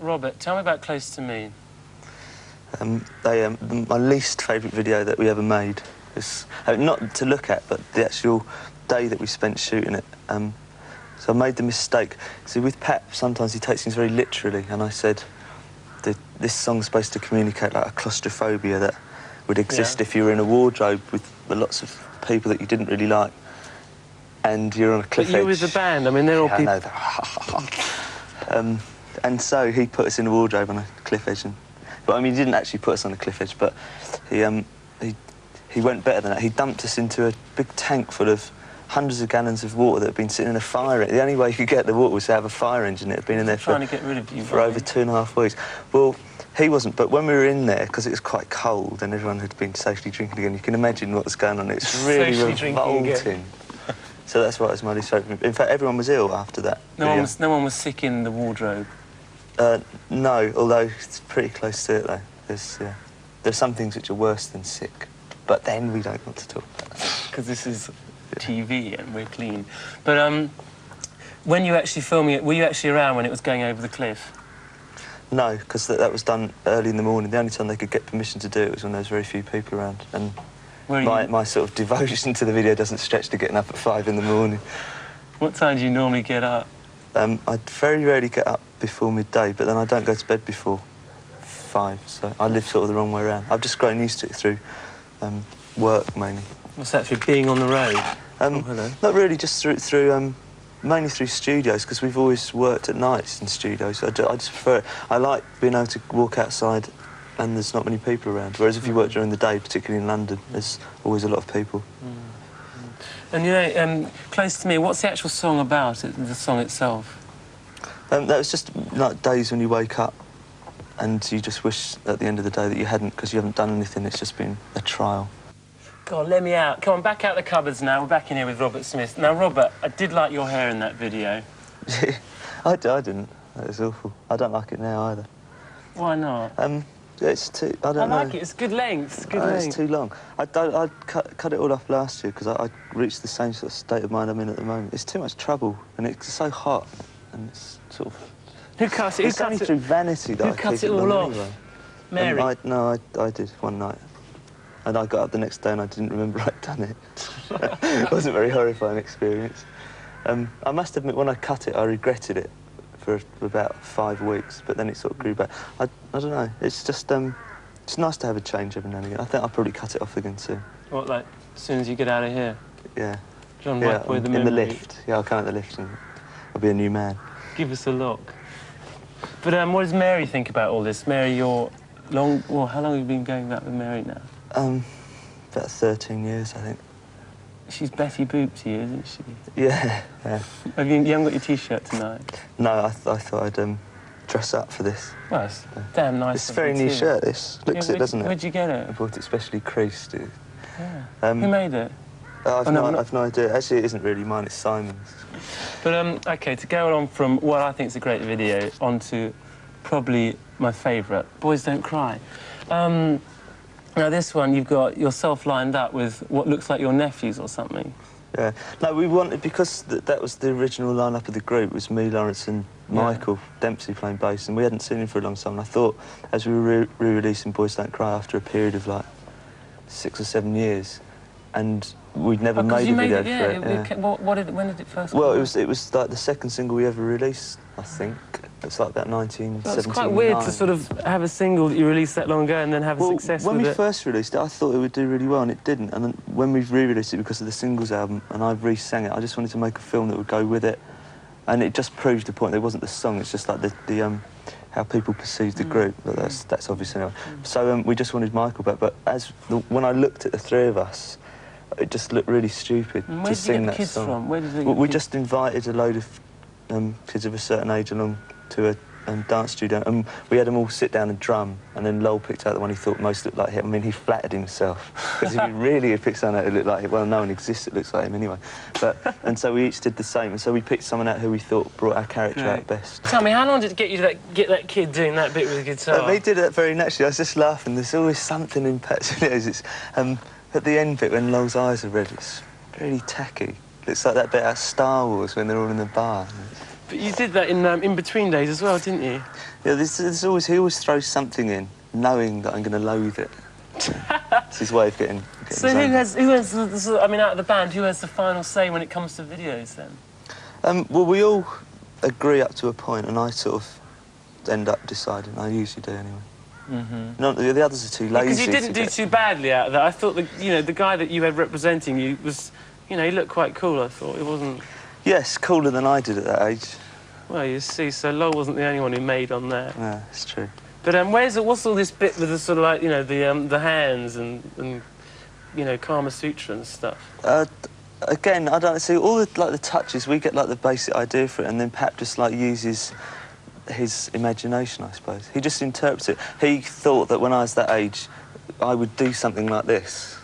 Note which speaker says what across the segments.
Speaker 1: Robert, tell me about Close to Me.
Speaker 2: My least favourite video that we ever made is not to look at, but the actual day that we spent shooting it. So I made the mistake. See, with Pat, sometimes he takes things very literally, and I said this song's supposed to communicate like a claustrophobia that would exist if you were in a wardrobe with lots of people that you didn't really like, and you're on a cliff edge.
Speaker 1: But you with the band, I mean, they're all people...
Speaker 2: I know that. And so he put us in a wardrobe on a cliff edge, but I mean, he didn't actually put us on a cliff edge, but he went better than that. He dumped us into a big tank full of hundreds of gallons of water that had been sitting in a fire. The only way you could get the water was to have a fire engine. It had been in there
Speaker 1: trying to get rid of you
Speaker 2: for over 2.5 weeks. Well, he wasn't, but when we were in there, because it was quite cold and everyone had been safely drinking again, you can imagine what was going on. It's really revolting. So that's why it was my least favourite. In fact, everyone was ill after that.
Speaker 1: No one was sick in the wardrobe?
Speaker 2: No, although it's pretty close to it, though. There's some things which are worse than sick, but then we don't want to talk about that.
Speaker 1: Because this is TV and we're clean. But when you were actually filming it, were you actually around when it was going over the cliff?
Speaker 2: No, because that was done early in the morning. The only time they could get permission to do it was when there was very few people around. And my sort of devotion to the video doesn't stretch to getting up at 5 in the morning. What
Speaker 1: time do you normally get up?
Speaker 2: I very rarely get up before midday, but then I don't go to bed before 5, so I live sort of the wrong way around. I've just grown used to it through work, mainly. What's that, through being on the road? Hello. Not really, just through mainly through studios, because we've always worked at nights in studios. I just prefer it. I like being able to walk outside and there's not many people around, whereas if you work during the day, particularly in London, there's always a lot of people. And, you know, Close to Me, what's the actual song about, the song itself? That was just like days when you wake up and you just wish at the end of the day that you hadn't, because you haven't done anything. It's just been a trial. God, let me out. Come on, back out the cupboards now. We're back in here with Robert Smith. Now, Robert, I did like your hair in that video. I didn't. That was awful. I don't like it now either. Why not? It's too... I don't know. I like it. It's good length. It's good length. It's too long. I cut it all off last year because I reached the same sort of state of mind I'm in at the moment. It's too much trouble and it's so hot and it's sort of... Who cuts it? It's only through vanity that I keep it long. Who cut it all off? Anyway. Mary? No, I did one night. And I got up the next day and I didn't remember I'd done it. It wasn't a very horrifying experience. I must admit, when I cut it, I regretted it for about 5 weeks, but then it sort of grew back. I don't know, it's just, it's nice to have a change every now and again. I think I'll probably cut it off again soon. What, like, as soon as you get out of here? Yeah. John, wipe away the memory. In the lift. Yeah, I'll come out the lift and I'll be a new man. Give us a look. But what does Mary think about all this? Mary, you're long... Well, how long have you been going back with Mary now? About 13 years, I think. She's Betty Boop to you, isn't she? Yeah, yeah. You haven't got your T-shirt tonight? No, I thought I'd dress up for this. Well, it's damn nice. It's a very new shirt, this. Looks it, doesn't it? Where'd you get it? I bought it specially creased. Yeah. Who made it? I've no idea. Actually, it isn't really mine, it's Simon's. But, OK, to go on from what I think is a great video on to probably my favourite, Boys Don't Cry. Now, this one, you've got yourself lined up with what looks like your nephews or something. Yeah. No, we wanted... Because that was the original line-up of the group. It was me, Lawrence and Michael Dempsey playing bass, and we hadn't seen him for a long time. And I thought, as we were re-releasing Boys Don't Cry after a period of, like, 6 or 7 years, and we'd never made a video for it. When did it first come out? Well, it was, like, the second single we ever released, I think. It's like about 1979. It's quite weird to sort of have a single that you released that long ago and then have a success with it. When we first released it, I thought it would do really well, and it didn't. And then when we've re-released it because of the singles album, and I re-sang it, I just wanted to make a film that would go with it. And it just proved the point. It wasn't the song, it's just like the how people perceive the group. But that's obvious anyway. So we just wanted Michael back. But when I looked at the three of us, it just looked really stupid to sing that song. Where did you get the kids from? We just invited a load of kids of a certain age along to a dance studio, and we had them all sit down and drum, and then Lowell picked out the one he thought most looked like him. I mean, he flattered himself, because if he really had picked someone out who looked like him, well, no one exists that looks like him anyway. And so we each did the same, and so we picked someone out who we thought brought our character out best. Tell me, how long did it get you to get that kid doing that bit with the guitar? He did it very naturally. I was just laughing. There's always something in Pat's videos. It's at the end bit when Lowell's eyes are red, it's really tacky. It's like that bit out of Star Wars when they're all in the bar.
Speaker 1: But you did that in between days as well, didn't you?
Speaker 2: Yeah, he always throws something in, knowing that I'm going to loathe it. It's his way of getting
Speaker 1: so who has, I mean, out of the band, who has the final say when it comes to videos, then?
Speaker 2: Well, we all agree up to a point, and I sort of end up deciding. I usually do, anyway. Mm-hmm. The others are too lazy.
Speaker 1: Because you didn't do too badly out of that. I thought, the guy that you had representing you was, he looked quite cool, I thought. It wasn't...
Speaker 2: Yes, cooler than I did at that age.
Speaker 1: Well, you see, so Lowell wasn't the only one who made on there.
Speaker 2: Yeah, it's true.
Speaker 1: But what's all this bit with the sort of like, the hands and Kama Sutra and stuff?
Speaker 2: Again, I don't see all the touches. We get like the basic idea for it, and then Pat just like uses his imagination, I suppose. He just interprets it. He thought that when I was that age, I would do something like this.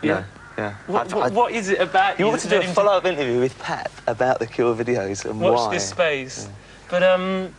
Speaker 1: Yeah.
Speaker 2: Yeah.
Speaker 1: What is it about you?
Speaker 2: You ought to do a follow-up interview with Pat about the Cure videos and why.
Speaker 1: Watch this space. Yeah.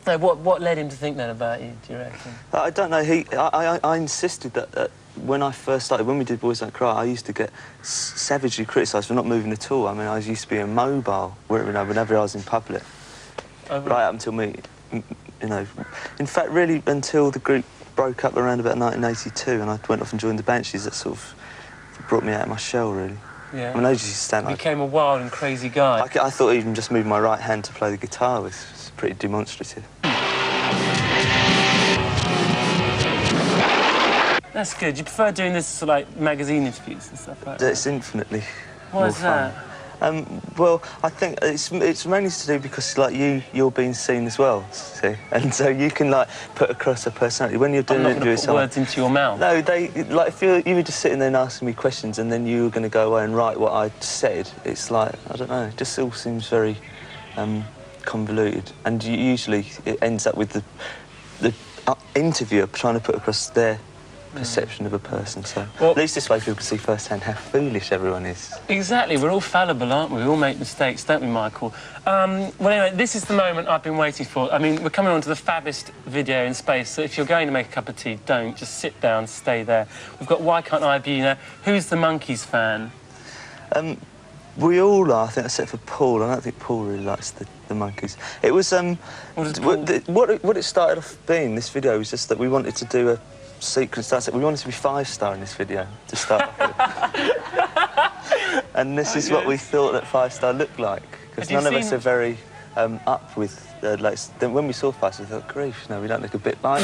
Speaker 1: But what led him to think that about you? Do you reckon?
Speaker 2: I don't know. I insisted that when I first started, when we did Boys Don't Cry, I used to get savagely criticised for not moving at all. I mean, I used to be immobile whenever I was in public. Oh, right up until me, in fact, really until the group broke up around about 1982, and I went off and joined the Banshees. That sort of brought me out of my shell, really. Yeah. I mean, I used to stand
Speaker 1: like... became a wild and crazy guy.
Speaker 2: I thought even just moving my right hand to play the guitar was pretty demonstrative.
Speaker 1: That's good. You prefer doing this to, like, magazine interviews and stuff like that?
Speaker 2: It's infinitely
Speaker 1: more fun. Why is that?
Speaker 2: Well, I think it's mainly to do because, like, you're being seen as well, see? And so you can, like, put across a personality. When you're doing an interview with someone...
Speaker 1: words into your mouth.
Speaker 2: No, like, if you were just sitting there and asking me questions and then you were going to go away and write what I said, it's like, I don't know, it just all seems very convoluted. And usually it ends up with the interviewer trying to put across their perception of a person, so at least this way people can see firsthand how foolish everyone is.
Speaker 1: Exactly, we're all fallible, aren't we? We all make mistakes, don't we, Michael? Well, anyway, this is the moment I've been waiting for. I mean, we're coming on to the fabbest video in space, so if you're going to make a cup of tea, don't. Just sit down, stay there. We've got Why Can't I Be You Now? Who's the Monkees fan?
Speaker 2: We all are, I think, except for Paul. I don't think Paul really likes the Monkees. It was, what it started off being, this video, was just that we wanted to do a sequence. That's it. We wanted to be 5-star in this video to start off with. And this is what we thought that 5-star looked like, because none of us are very up with when we saw 5-star, we thought, grief, no, we don't look a bit like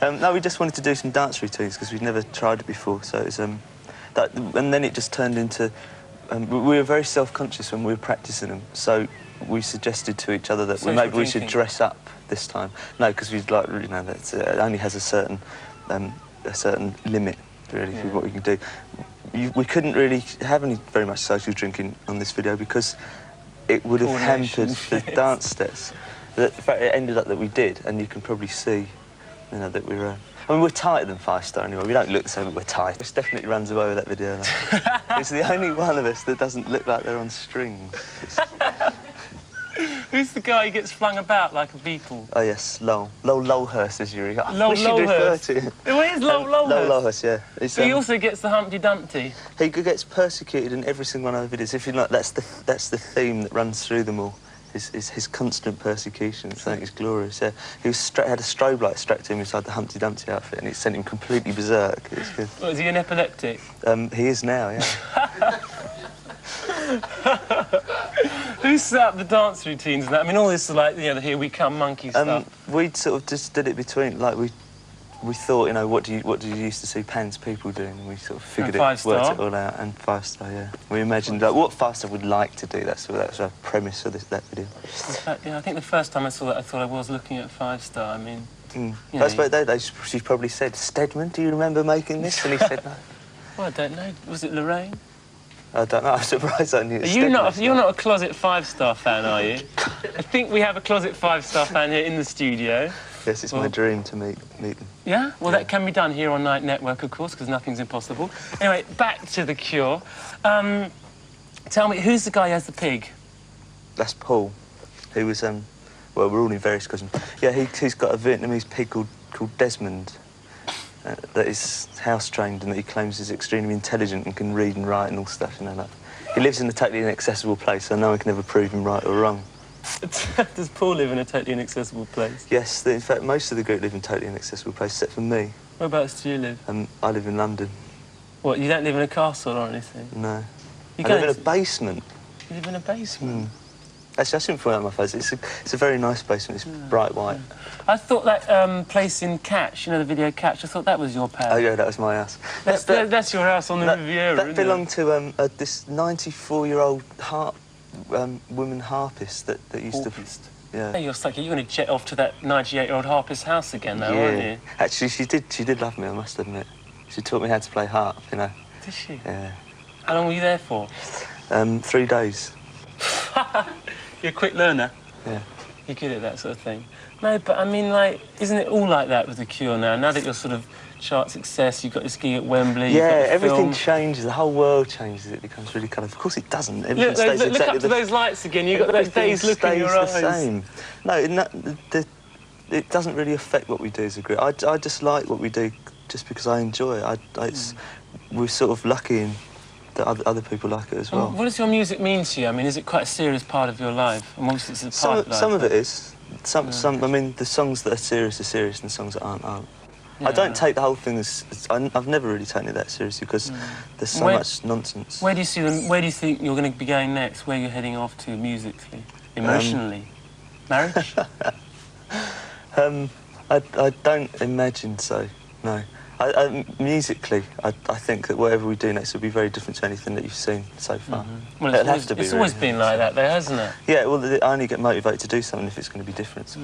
Speaker 2: them. No, we just wanted to do some dance routines because we'd never tried it before, so it was and then it just turned into we were very self-conscious when we were practicing them, so we suggested to each other that maybe we should dress up this time. No, because we'd like, that it only has a certain limit, really, for what we can do. We couldn't really have very much social drinking on this video because it would have hampered the dance steps. In fact, it ended up that we did, and you can probably see, that we were... I mean, we're tighter than 5-star anyway. We don't look the same, but we're tight. This definitely runs away with that video. It's the only one of us that doesn't look like they're on strings.
Speaker 1: Who's the guy who gets flung about like a beetle?
Speaker 2: Oh, yes, Lowell. Lowell Hurst, as you refer to him.
Speaker 1: It is Lowell Hurst?
Speaker 2: Lowell Hurst, yeah.
Speaker 1: He also gets the Humpty Dumpty.
Speaker 2: He gets persecuted in every single one of the videos. If you like, that's the theme that runs through them all. His constant persecution. I think it's glorious. Yeah, he had a strobe light strapped to him inside the Humpty Dumpty outfit, and it sent him completely berserk. It's good.
Speaker 1: What, is he an epileptic?
Speaker 2: He is now. Yeah.
Speaker 1: Who set up the dance routines and that? I mean, all this like the Here We Come monkey stuff.
Speaker 2: We sort of just did it between we thought, what do you used to see Pan's people doing, and we sort of figured worked it all out. And 5-star, yeah. We imagined what 5-star would like to do. That's our premise of that video.
Speaker 1: In fact, yeah, I think the first time I saw that, I thought I was looking at 5-star. I mean,
Speaker 2: I suppose she probably said, "Stedman, do you remember making this?" And he said, "No."
Speaker 1: Well, I don't know. Was it Lorraine?
Speaker 2: I don't know. I'm surprised I knew.
Speaker 1: You're not a closet 5-star fan, are you? I think we have a closet 5-star fan here in the studio.
Speaker 2: Yes, it's my dream to meet them.
Speaker 1: Yeah? Well, that can be done here on Night Network, of course, because nothing's impossible. Anyway, back to The Cure. Tell me, who's the guy who has the pig?
Speaker 2: That's Paul, who was, well, we're all in various cousins. Yeah, he's got a Vietnamese pig called Desmond that is house-trained and that he claims is extremely intelligent and can read and write and all stuff, that. He lives in a totally inaccessible place, so no one can ever prove him right or wrong.
Speaker 1: Does Paul live in a totally inaccessible place?
Speaker 2: Yes, in fact, most of the group live in totally inaccessible places, except for me.
Speaker 1: Whereabouts do you live?
Speaker 2: I live in London.
Speaker 1: What, you don't live in a castle or anything?
Speaker 2: No.
Speaker 1: You
Speaker 2: I live in a basement.
Speaker 1: You live in a basement?
Speaker 2: Actually, I shouldn't point out my face. It's a very nice basement. It's bright white.
Speaker 1: I thought that place in Catch, you know, the video Catch, I thought that was your pad.
Speaker 2: Oh, yeah, that was my house.
Speaker 1: That's your house on the Riviera,
Speaker 2: That belonged to this 94-year-old woman harpist that used to... Yeah.
Speaker 1: Hey, you're going to jet off to that 98-year-old harpist's house again, though, aren't you?
Speaker 2: Actually, she did love me, I must admit. She taught me how to play harp, you know.
Speaker 1: Did she?
Speaker 2: Yeah.
Speaker 1: How long were you there for?
Speaker 2: 3 days.
Speaker 1: You're a quick learner.
Speaker 2: Yeah.
Speaker 1: You're good at that sort of thing. No, but I mean, like, isn't it all like that with The Cure now? Now that you're sort of chart success, you've got this gig at Wembley,
Speaker 2: yeah,
Speaker 1: you've got
Speaker 2: everything
Speaker 1: film.
Speaker 2: changes. The whole world changes. It becomes really colourful. Of course, it doesn't. Everything stays
Speaker 1: Look
Speaker 2: exactly
Speaker 1: up to those lights again. You've got that dazed look in your eyes.
Speaker 2: Stays the same. No, it doesn't really affect what we do as a group. I just like what we do just because I enjoy it. We're sort of lucky in that other people like it as well.
Speaker 1: What does your music mean to you? I mean, is it quite a serious part of your life? And most it's a part of life.
Speaker 2: Some of it is. Some. I mean, the songs that are serious, and the songs that aren't. Yeah. I don't take the whole thing as... I've never really taken it that seriously because there's so much nonsense.
Speaker 1: Where do you see them? Where do you think you're going to be going next? Where you're heading off to musically, emotionally? Marriage?
Speaker 2: I don't imagine so. No. Musically, I think that whatever we do next will be very different to anything that you've seen so far.
Speaker 1: Well, it's always been like that, though, hasn't it?
Speaker 2: Yeah. Well, I only get motivated to do something if it's going to be different.